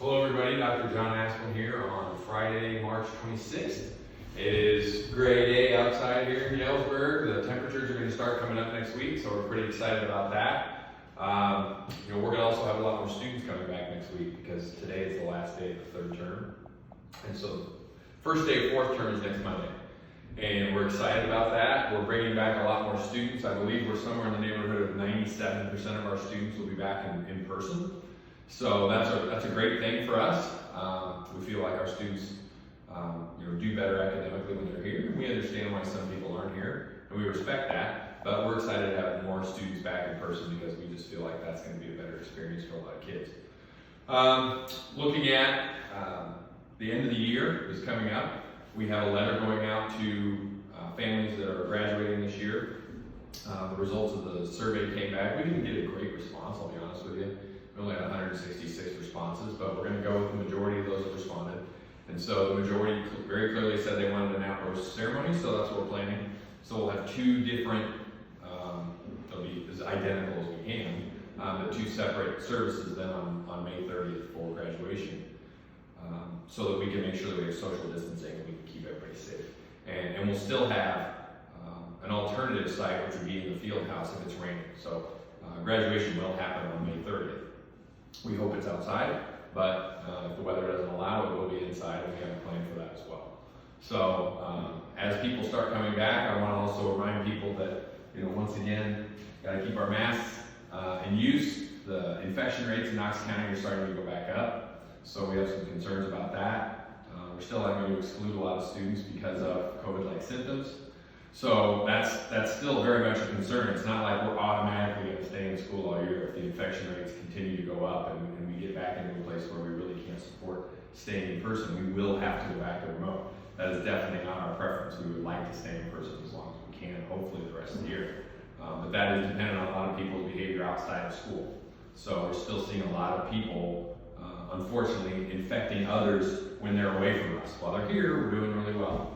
Hello everybody, Dr. John Asplund here on Friday, March 26th. It is gray day outside here in Galesburg. The temperatures are going to start coming up next week, so we're pretty excited about that. We're going to also have a lot more students coming back next week because today is the last day of the third term. And so first day of fourth term is next Monday. And we're excited about that. We're bringing back a lot more students. I believe we're somewhere in the neighborhood of 97% of our students will be back in person. So that's a great thing for us. We feel like our students do better academically when they're here. We understand why some people aren't here, and we respect that, but we're excited to have more students back in person because we just feel like that's going to be a better experience for a lot of kids. Looking at the end of the year is coming up. We have a letter going out to families that are graduating this year. The results of the survey came back. We didn't get a great response, I'll be honest with you. We only had 166 responses, but we're going to go with the majority of those that responded. And so the majority very clearly said they wanted an outdoor ceremony, so that's what we're planning. So we'll have two different, they'll be as identical as we can, but two separate services then on May 30th for graduation. So that we can make sure that we have social distancing and we can keep everybody safe. And we'll still have an alternative site, which would be in the field house if it's raining. So graduation will happen on May 30th. We hope it's outside, but if the weather doesn't allow it, we'll be inside, and we have a plan for that as well. So as people start coming back, I want to also remind people that, once again, got to keep our masks in use. The infection rates in Knox County are starting to go back up, so we have some concerns about that. We're still having to exclude a lot of students because of COVID-like symptoms. So that's still very much a concern. It's not like we're automatically going to stay in school all year if the infection rates continue to go up and we get back into a place where we really can't support staying in person. We will have to go back to remote. That is definitely not our preference. We would like to stay in person as long as we can, hopefully the rest of the year. But that is dependent on a lot of people's behavior outside of school. So we're still seeing a lot of people, unfortunately, infecting others when they're away from us. While they're here, we're doing really well.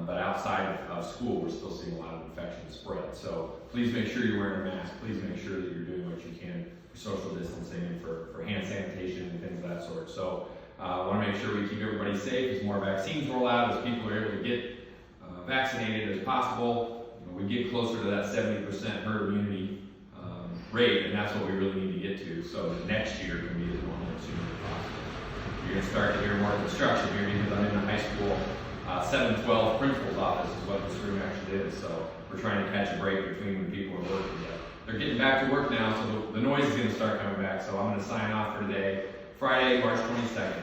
But outside of school, we're still seeing a lot of infection spread. So please make sure you're wearing a mask. Please make sure that you're doing what you can for social distancing and for hand sanitation and things of that sort. So I want to make sure we keep everybody safe as more vaccines roll out, as people are able to get vaccinated as possible. We get closer to that 70% herd immunity rate, and that's what we really need to get to. So the next year can be as normal as soon as possible. You're going to start to hear more construction here because I'm in the high school 712 principal's office is what this room actually is. So we're trying to catch a break between when people are working. But they're getting back to work now, so the noise is going to start coming back. So I'm going to sign off for today, Friday, March 26th.